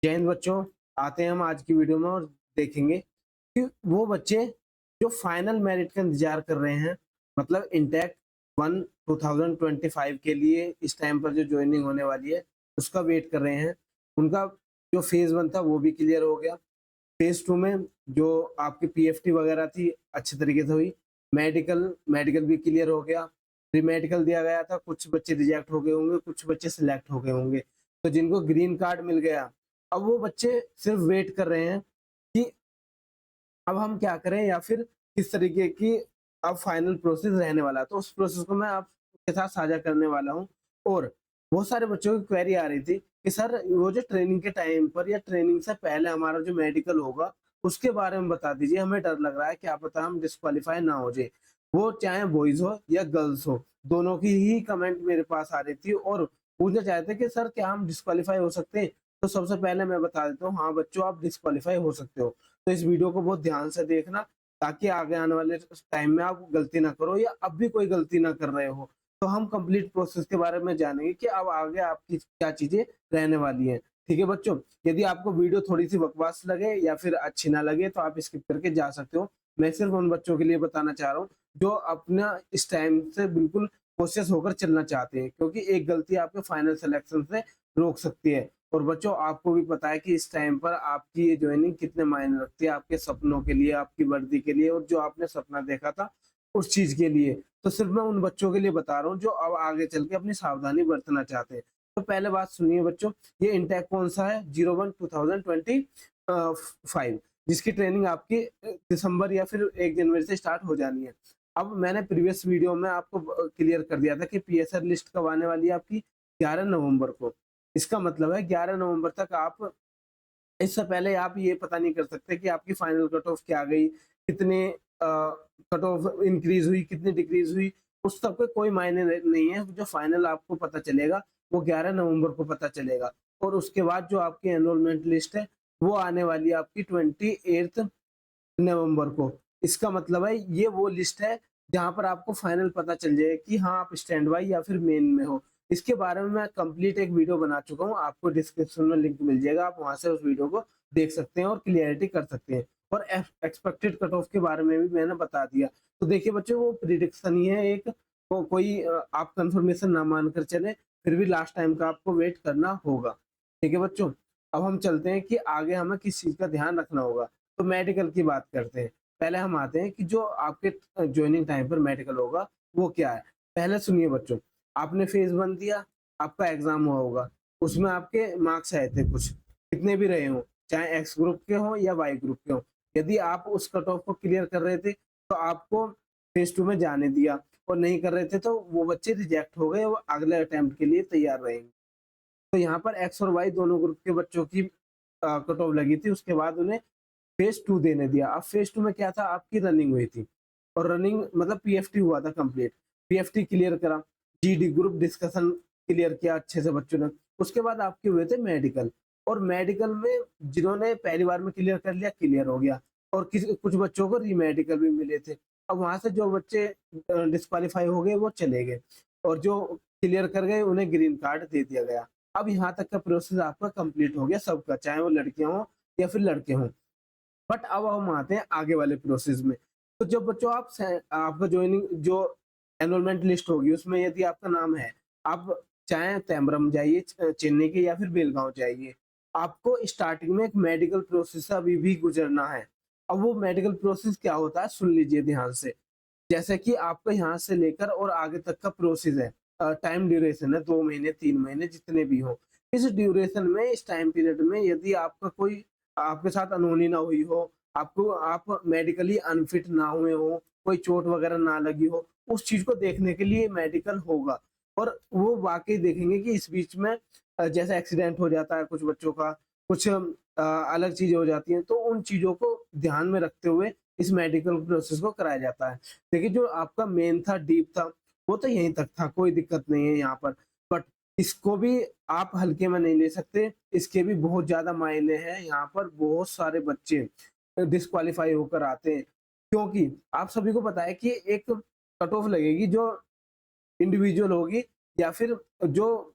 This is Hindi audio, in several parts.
जय हिंद बच्चों। आते हैं हम आज की वीडियो में और देखेंगे कि वो बच्चे जो फाइनल मेरिट का इंतजार कर रहे हैं, मतलब इंटेक 1 2025 के लिए इस टाइम पर जो ज्वाइनिंग होने वाली है उसका वेट कर रहे हैं। उनका जो फेज 1 था वो भी क्लियर हो गया। फेज 2 में जो आपकी पीएफटी वगैरह थी अच्छे तरीके से हुई। मेडिकल भी क्लियर हो गया। प्री मेडिकल दिया गया था, कुछ बच्चे रिजेक्ट हो गए होंगे, कुछ बच्चे सिलेक्ट हो गए होंगे। तो जिनको ग्रीन कार्ड मिल गया, अब वो बच्चे सिर्फ वेट कर रहे हैं कि अब हम क्या करें या फिर किस तरीके की अब फाइनल प्रोसेस रहने वाला है। तो उस प्रोसेस को मैं आपके साथ साझा करने वाला हूँ। और बहुत सारे बच्चों की क्वेरी आ रही थी कि सर वो जो ट्रेनिंग के टाइम पर या ट्रेनिंग से पहले हमारा जो मेडिकल होगा उसके बारे में बता दीजिए, हमें डर लग रहा है क्या पता हम डिस्क्वालीफाई ना हो जाए। वो चाहे बॉयज हो या गर्ल्स हो, दोनों की ही कमेंट मेरे पास आ रही थी और पूछना चाहते कि सर क्या हम डिस्क्वालीफाई हो सकते हैं। तो सबसे पहले मैं बता देता हूँ, हाँ बच्चों आप डिस्क्वालीफाई हो सकते हो। तो इस वीडियो को बहुत ध्यान से देखना ताकि आगे आने वाले टाइम में आप गलती ना करो या अब भी कोई गलती ना कर रहे हो। तो हम कंप्लीट प्रोसेस के बारे में जानेंगे कि अब आगे आपकी क्या चीजें रहने वाली हैं। ठीक है बच्चों, यदि आपको वीडियो थोड़ी सी बकवास लगे या फिर अच्छी ना लगे तो आप स्किप करके जा सकते हो। मैं सिर्फ उन बच्चों के लिए बताना चाह रहा हूँ जो अपना इस टाइम से बिल्कुल कोशिश होकर चलना चाहते हैं, क्योंकि एक गलती आपके फाइनल सिलेक्शन से रोक सकती है। और बच्चों आपको भी पता है कि इस टाइम पर आपकी ये ज्वाइनिंग कितने मायने रखती है आपके सपनों के लिए, आपकी वर्दी के लिए और जो आपने सपना देखा था उस चीज के लिए। तो सिर्फ मैं उन बच्चों के लिए बता रहा हूँ जो अब आगे चल के अपनी सावधानी बरतना चाहते हैं। तो पहले बात सुनिए बच्चों, ये इंटेक कौन सा है? 01/2025, जिसकी ट्रेनिंग आपकी दिसंबर या फिर 1 जनवरी से स्टार्ट हो जानी है। अब मैंने प्रीवियस वीडियो में आपको क्लियर कर दिया था कि पीएसआर लिस्ट कब आने वाली है आपकी? 11 नवंबर को। इसका मतलब है 11 नवंबर तक आप, इससे पहले आप ये पता नहीं कर सकते कि आपकी फाइनल कट ऑफ क्या गई, कितने कट ऑफ इंक्रीज हुई, कितनी डिक्रीज हुई। उस सब के कोई मायने नहीं है। जो फाइनल आपको पता चलेगा वो 11 नवंबर को पता चलेगा। और उसके बाद जो आपकी एनरोलमेंट लिस्ट है वो आने वाली है आपकी 28 नवंबर को। इसका मतलब है ये वो लिस्ट है जहां पर आपको फाइनल पता चल जाएगा कि हाँ आप स्टैंड बाई या फिर मेन में हो। इसके बारे में मैं कंप्लीट एक वीडियो बना चुका हूँ, आपको डिस्क्रिप्शन में लिंक मिल जाएगा, आप वहां से उस वीडियो को देख सकते हैं और क्लियरिटी कर सकते हैं। और एक्सपेक्टेड कट ऑफ के बारे में भी मैंने बता दिया। तो देखिए बच्चों, वो प्रिडिक्शन ही है एक, कोई आप कंफर्मेशन ना मानकर चले, फिर भी लास्ट टाइम का आपको वेट करना होगा। ठीक है बच्चों, अब हम चलते हैं कि आगे हमें किस चीज का ध्यान रखना होगा। तो मेडिकल की बात करते हैं। पहले हम आते हैं कि जो आपके ज्वाइनिंग टाइम पर मेडिकल होगा वो क्या है। पहले सुनिए बच्चों, आपने फेज 1 दिया, आपका एग्जाम हुआ होगा, उसमें आपके मार्क्स आए थे कुछ, कितने भी रहे हो, चाहे एक्स ग्रुप के हो या वाई ग्रुप के हो। यदि आप उस कट ऑफ को क्लियर कर रहे थे तो आपको फेज 2 में जाने दिया, और नहीं कर रहे थे तो वो बच्चे रिजेक्ट हो गए, वो अगले अटेम्प्ट के लिए तैयार रहेंगे। तो यहाँ पर एक्स और वाई दोनों ग्रुप के बच्चों की कट ऑफ लगी थी, उसके बाद उन्हें फेज 2 देने दिया। अब फेज 2 में क्या था, आपकी रनिंग हुई थी, और रनिंग मतलब पीएफटी हुआ था कंप्लीट। पीएफटी क्लियर करा, जीडी ग्रुप डिस्कशन क्लियर किया अच्छे से बच्चों ने। उसके बाद आपके हुए थे मेडिकल, और मेडिकल में जिन्होंने पहली बार में क्लियर कर लिया क्लियर हो गया, और किसी कुछ बच्चों को रीमेडिकल भी मिले थे। अब वहां से जो बच्चे डिस्क्वालीफाई हो गए वो चले गए, और जो क्लियर कर गए उन्हें ग्रीन कार्ड दे दिया गया। अब यहाँ तक का प्रोसेस आपका कंप्लीट हो गया सबका, चाहे वो लड़कियां हों या फिर लड़के हों। बट अब हम आते हैं आगे वाले प्रोसेस में। तो जब बच्चों आपका ज्वाइनिंग जो एनरोलमेंट लिस्ट होगी उसमें यदि आपका नाम है, आप चाहे तैमरम जाइए, चेन्नई के, या फिर बेलगांव जाइए, आपको स्टार्टिंग में एक मेडिकल प्रोसेस से अभी भी गुजरना है। अब वो मेडिकल प्रोसेस क्या होता है सुन लीजिए ध्यान से। जैसे कि आपका यहाँ से लेकर और आगे तक का प्रोसेस है, टाइम ड्यूरेशन है 2 महीने 3 महीने जितने भी हो। इस ड्यूरेशन में, इस टाइम पीरियड में यदि आपका कोई आपके साथ अनहोनी ना हुई हो, आपको आप मेडिकली अनफिट ना हुए हो, कोई चोट वगैरह ना लगी हो, उस चीज को देखने के लिए मेडिकल होगा। और वो वाकई देखेंगे कि इस बीच में जैसे एक्सीडेंट हो जाता है कुछ बच्चों का, कुछ अलग चीजें हो जाती हैं, तो उन चीजों को ध्यान में रखते हुए इस मेडिकल प्रोसेस को कराया जाता है। देखिए जो आपका मेन था, डीप था, वो तो यहीं तक था, कोई दिक्कत नहीं है यहाँ पर। बट इसको भी आप हल्के में नहीं ले सकते, इसके भी बहुत ज़्यादा मायने हैं। यहाँ पर बहुत सारे बच्चे डिस्क्वालीफाई होकर आते हैं, क्योंकि आप सभी को पता है कि एक कट ऑफ लगेगी जो इंडिविजुअल होगी, या फिर जो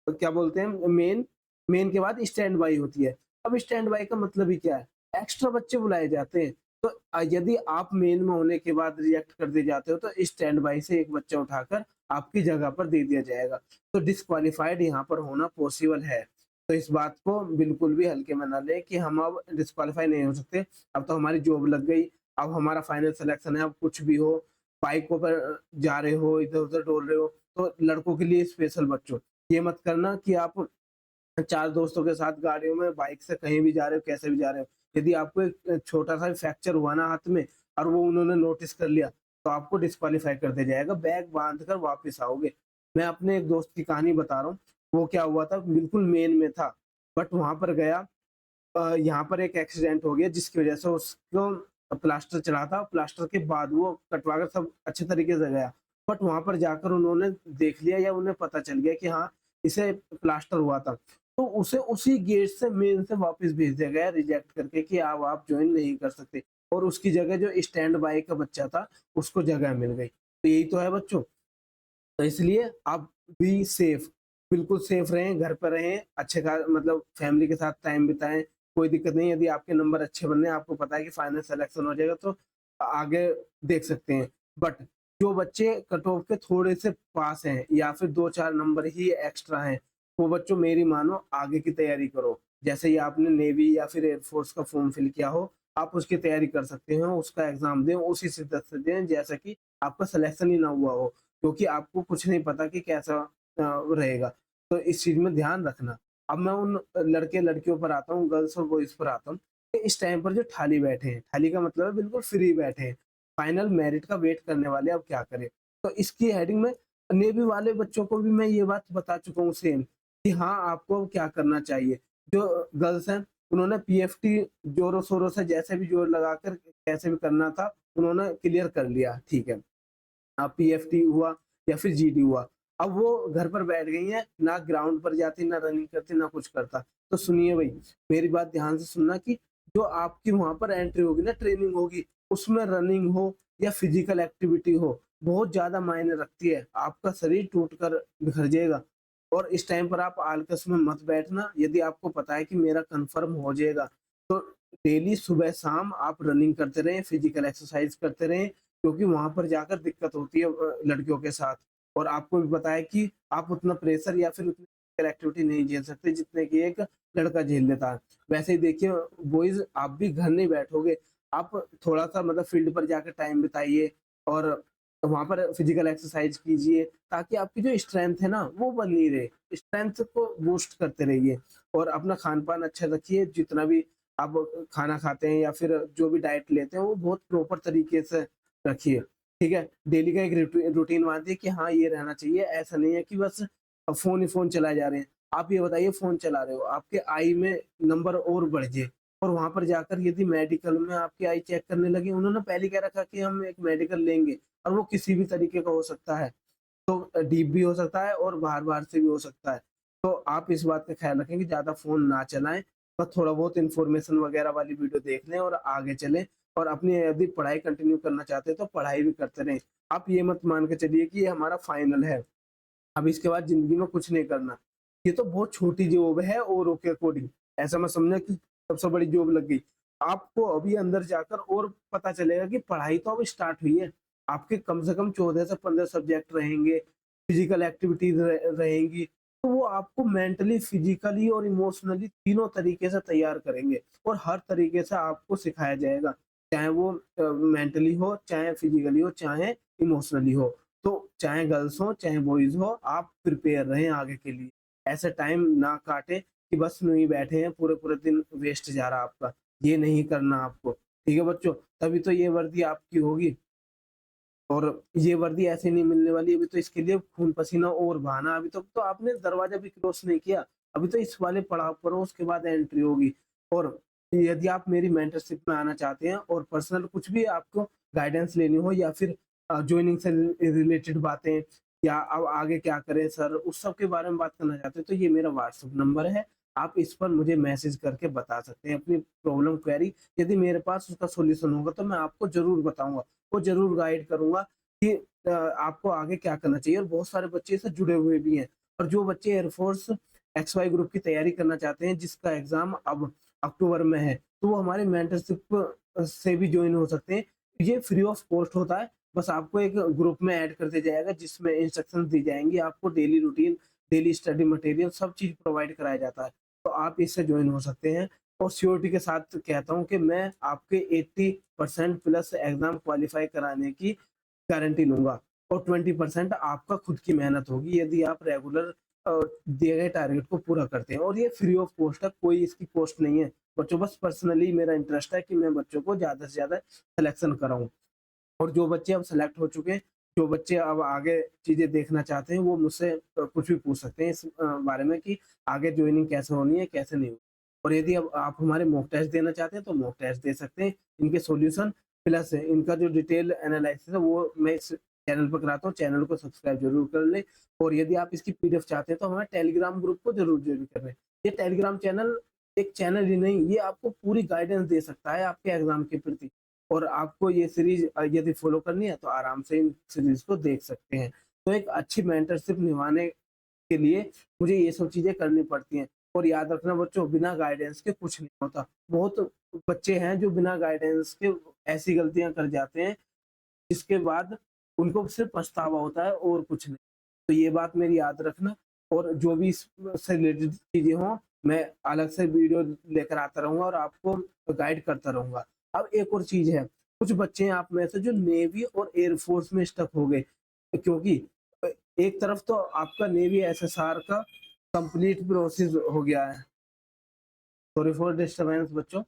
क्या बोलते हैं मेन मेन के बाद स्टैंड बाई होती है। अब स्टैंड बाई का मतलब ही क्या है? एक्स्ट्रा बच्चे बुलाए जाते हैं। तो यदि आप मेन में होने के बाद रिजेक्ट कर दिए जाते हो, तो स्टैंड बाई से एक बच्चा उठाकर आपकी जगह पर दे दिया जाएगा। तो डिस्क्वालिफाइड यहाँ पर होना पॉसिबल है। तो इस बात को बिल्कुल भी हल्के में ना लें कि हम अब डिस्क्वालीफाई नहीं हो सकते। अब तो हमारी जॉब लग गई, अब हमारा फाइनल सिलेक्शन है, अब कुछ भी हो, बाइकों पर जा रहे हो, इधर-उधर डोल रहे हो, तो लड़कों के लिए स्पेशल बच्चों, ये मत करना कि आप 4 दोस्तों के साथ गाड़ियों में बाइक से कहीं भी जा रहे हो, कैसे भी जा रहे हो। यदि आपको एक छोटा-सा भी फ्रैक्चर हुआ ना हाथ में और वो उन्होंने नोटिस कर लिया, तो आपको डिस्क्वालीफाई कर दिया जाएगा, बैग बाँध कर वापस आओगे। मैं अपने एक दोस्त की कहानी बता रहा हूँ, वो क्या हुआ था बिल्कुल मेन में था, बट वहाँ पर गया, यहाँ पर एक एक्सीडेंट हो गया जिसकी वजह से उसको प्लास्टर चढ़ा था, प्लास्टर के बाद वो कटवा कर सब अच्छे तरीके से गया। बट वहाँ पर जाकर उन्होंने देख लिया या उन्हें पता चल गया कि हाँ, इसे प्लास्टर हुआ था। तो उसे उसी गेट से मेन से वापस भेज दिया गया रिजेक्ट करके कि अब आप जॉइन नहीं कर सकते, और उसकी जगह जो स्टैंड बाय का बच्चा था, उसको जगह मिल गई। तो यही तो है बच्चों। तो इसलिए आप बी सेफ, बिल्कुल सेफ रहें, घर पे रहें, अच्छे खा मतलब फैमिली के साथ टाइम बिताएँ, कोई दिक्कत नहीं है। यदि आपके नंबर अच्छे बनने हैं, आपको पता है कि फाइनल सिलेक्शन हो जाएगा, तो आगे देख सकते हैं। बट जो बच्चे कट ऑफ के थोड़े से पास हैं या फिर 2-4 नंबर ही एक्स्ट्रा हैं, वो बच्चों मेरी मानो आगे की तैयारी करो। जैसे ही आपने नेवी या फिर एयरफोर्स का फॉर्म फिल किया हो, आप उसकी तैयारी कर सकते हो, उसका एग्ज़ाम दें, उसी शिद्दत से दें जैसा कि आपका सिलेक्शन ही ना हुआ हो। क्योंकि आपको कुछ नहीं पता कि कैसा रहेगा। तो इस चीज़ में ध्यान रखना। अब मैं उन लड़के-लड़कियों पर आता हूँ, गर्ल्स और बॉयज़ पर आता हूँ, कि इस टाइम पर जो खाली बैठे हैं, खाली का मतलब है बिल्कुल फ्री बैठे हैं, फाइनल मेरिट का वेट करने वाले, अब क्या करें? तो इसकी हेडिंग में नेवी वाले बच्चों को भी मैं ये बात बता चुका हूँ सेम, कि हाँ, आपको क्या करना चाहिए। जो गर्ल्स हैं, उन्होंने पीएफटी ज़ोरों-शोरों से जैसे भी ज़ोर लगाकर कैसे भी करना था, उन्होंने क्लियर कर लिया, ठीक है। पीएफटी हुआ या फिर जीडी हुआ। अब वो घर पर बैठ गई हैं, ना ग्राउंड पर जाती, ना रनिंग करती, ना कुछ करता। तो सुनिए भई, मेरी बात ध्यान से सुनना कि जो आपकी वहाँ पर एंट्री होगी ना, ट्रेनिंग होगी, उसमें रनिंग हो या फिजिकल एक्टिविटी हो, बहुत ज़्यादा मायने रखती है। आपका शरीर टूट कर बिखर जाएगा, और इस टाइम पर आप आलकस में मत बैठना। यदि आपको पता है कि मेरा कन्फर्म हो जाएगा, तो डेली सुबह-शाम आप रनिंग करते रहें, फिजिकल एक्सरसाइज करते रहें, क्योंकि वहाँ पर जाकर दिक्कत होती है लड़कियों के साथ। और आपको भी पता है कि आप उतना प्रेशर या फिर उतनी फिजिकल एक्टिविटी नहीं झेल सकते जितने कि एक लड़का झेल लेता है। वैसे ही देखिए बॉयज़, आप भी घर नहीं बैठोगे, आप थोड़ा-सा मतलब फील्ड पर जाकर टाइम बिताइए और वहाँ पर फिजिकल एक्सरसाइज कीजिए, ताकि आपकी जो स्ट्रेंथ है ना, वो बनी रहे। स्ट्रेंथ को बूस्ट करते रहिए और अपना खान-पान अच्छा रखिए, जितना भी आप खाना खाते हैं या फिर जो भी डाइट लेते हैं, वो बहुत प्रॉपर तरीके से रखिए, ठीक है? डेली का एक रूटीन बाँधिए कि हाँ, ये रहना चाहिए। ऐसा नहीं है कि बस फ़ोन ही फ़ोन चलाए जा रहे हैं। आप ये बताइए, फ़ोन चला रहे हो, आपके आई में नंबर और बढ़ जाए, और वहाँ पर जाकर यदि मेडिकल में आपकी आई चेक करने लगे, उन्होंने पहले कह रखा कि हम एक मेडिकल लेंगे, और वो किसी भी तरीके का हो सकता है। तो डीप भी हो सकता है और बाहर-बाहर से भी हो सकता है। तो आप इस बात का ख़्याल रखें कि ज़्यादा फ़ोन ना चलाएँ, बस थोड़ा बहुत इन्फॉर्मेशन वग़ैरह वाली वीडियो देख लें और आगे चलें, और अपनी यदि पढ़ाई कंटिन्यू करना चाहते हैं, तो पढ़ाई भी करते रहें। आप ये मत मान के चलिए कि ये हमारा फाइनल है, अब इसके बाद ज़िंदगी में कुछ नहीं करना। ये तो बहुत छोटी जॉब है औरों के अकॉर्डिंग। ऐसा मत समझना कि सबसे बड़ी जॉब लग गई। आपको अभी अंदर जाकर और पता चलेगा कि पढ़ाई तो अब स्टार्ट हुई है। आपके कम से कम 14 से 15 सब्जेक्ट रहेंगे, फिज़िकल एक्टिविटीज़ रहेंगी, तो वो आपको मेंटली, फिज़िकली और इमोशनली तीनों तरीके से तैयार करेंगे, और हर तरीके से आपको सिखाया जाएगा। चाहे वो मेंटली हो, चाहे फिज़िकली हो, चाहे इमोशनली हो। तो चाहे गर्ल्स हो, चाहे बॉयज़ हो, आप प्रिपेयर रहें आगे के लिए। ऐसा टाइम ना काटें कि बस यूँ ही बैठे हैं, पूरे-पूरे दिन वेस्ट जा रहा आपका। ये नहीं करना आपको, ठीक है बच्चों? तभी तो ये वर्दी आपकी होगी, और ये वर्दी ऐसे नहीं मिलने वाली, अभी तो इसके लिए खून-पसीना और बहाना। अभी तक तो आपने दरवाज़ा भी क्रॉस नहीं किया, अभी तो इस वाले पड़ाव पर हो, उसके बाद एंट्री होगी। और यदि आप मेरी मेंटरशिप में आना चाहते हैं और पर्सनल कुछ भी आपको गाइडेंस लेनी हो, या फिर जॉइनिंग से रिलेटेड बातें, या अब आगे क्या करें सर, उस सब के बारे में बात करना चाहते हैं, तो ये मेरा व्हाट्सएप नंबर है। आप इस पर मुझे मैसेज करके बता सकते हैं अपनी प्रॉब्लम क्वेरी। यदि मेरे पास उसका सॉल्यूशन होगा, तो मैं आपको ज़रूर बताऊँगा। को ज़रूर गाइड करूँगा कि आपको आगे क्या करना चाहिए, और बहुत सारे बच्चे इससे जुड़े हुए भी हैं। और जो बच्चे एयरफोर्स एक्स वाई ग्रुप की तैयारी करना चाहते हैं जिसका एग्जाम अब अक्टूबर में है, तो वो हमारे मेंटरशिप से भी ज्वाइन हो सकते हैं। ये फ्री ऑफ कॉस्ट होता है, बस आपको एक ग्रुप में ऐड कर दिया जाएगा जिसमें इंस्ट्रक्शंस दी जाएंगी, आपको daily routine, daily study material सब चीज़ प्रोवाइड कराया जाता है, तो आप इससे ज्वाइन हो सकते हैं। और श्योरिटी के साथ कहता हूँ कि मैं आपके 80% प्लस एग्जाम क्वालिफाई कराने की गारंटी लूँगा, और 20% आपका खुद की मेहनत होगी यदि आप रेगुलर दिए गए टारगेट को पूरा करते हैं, और ये फ्री ऑफ कॉस्ट है, कोई इसकी कॉस्ट नहीं है। बच्चों, बस पर्सनली मेरा इंटरेस्ट है कि मैं बच्चों को ज़्यादा से ज़्यादा सिलेक्शन कराऊँ। और जो बच्चे अब सेलेक्ट हो चुके हैं, जो बच्चे अब आगे चीज़ें देखना चाहते हैं, वो मुझसे कुछ भी पूछ सकते हैं इस बारे में कि आगे जॉइनिंग कैसे होनी है, कैसे नहीं होनी। और यदि अब आप हमारे मॉक टेस्ट देना चाहते हैं, तो मॉक टेस्ट दे सकते हैं। इनके सॉल्यूशन प्लस इनका जो डिटेल एनालिसिस है, वो मैं इस चैनल पर कराता हूँ। चैनल को सब्सक्राइब ज़रूर कर लें, और यदि आप इसकी पीडीएफ चाहते हैं, तो हमारे टेलीग्राम ग्रुप को ज़रूर जॉइन कर लें। ये टेलीग्राम चैनल एक चैनल ही नहीं, ये आपको पूरी गाइडेंस दे सकता है आपके एग्ज़ाम के प्रति। और आपको ये सीरीज यदि फॉलो करनी है, तो आराम से इन सीरीज को देख सकते हैं। तो एक अच्छी मेंटरशिप निभाने के लिए मुझे ये सब चीज़ें करनी पड़ती हैं। और याद रखना बच्चों, बिना गाइडेंस के कुछ नहीं होता। बहुत बच्चे हैं जो बिना गाइडेंस के ऐसी गलतियाँ कर जाते हैं, जिसके बाद उनको सिर्फ़ पछतावा होता है और कुछ नहीं। तो ये बात मेरी याद रखना, और जो भी इससे रिलेटेड चीज़ें हों, मैं अलग से वीडियो लेकर आता रहूँगा और आपको गाइड करता रहूँगा। अब एक और चीज़ है, कुछ बच्चे हैं आप में से जो नेवी और एयर फ़ोर्स में स्टक हो गए, क्योंकि अ, एक तरफ तो आपका नेवी एसएसआर का कंप्लीट प्रोसेस हो गया है। सॉरी फॉर डिस्टर्बेंस बच्चों।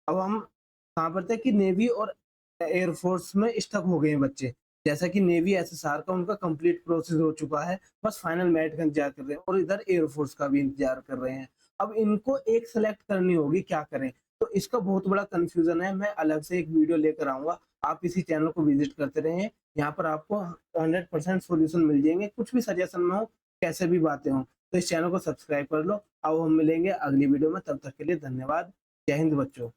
अब हम कहाँ पर थे कि नेवी और एयर फोर्स में स्टक हो गए हैं बच्चे। जैसा कि नेवी एसएसआर का उनका कंप्लीट प्रोसेस हो चुका है, बस फाइनल मेरिट का इंतज़ार कर रहे हैं, और इधर एयर फोर्स का भी इंतज़ार कर रहे हैं। अब इनको एक सेलेक्ट करनी होगी, क्या करें? तो इसका बहुत बड़ा कन्फ्यूज़न है, मैं अलग से एक वीडियो लेकर आऊँगा। आप इसी चैनल को विज़िट करते रहें, यहाँ पर आपको 100% सॉल्यूशन मिल जाएँगे, कुछ भी सजेशन में हो, कैसे भी बातें हों। तो इस चैनल को सब्सक्राइब कर लो। अब हम मिलेंगे अगली वीडियो में, तब तक के लिए धन्यवाद। जय हिंद बच्चों।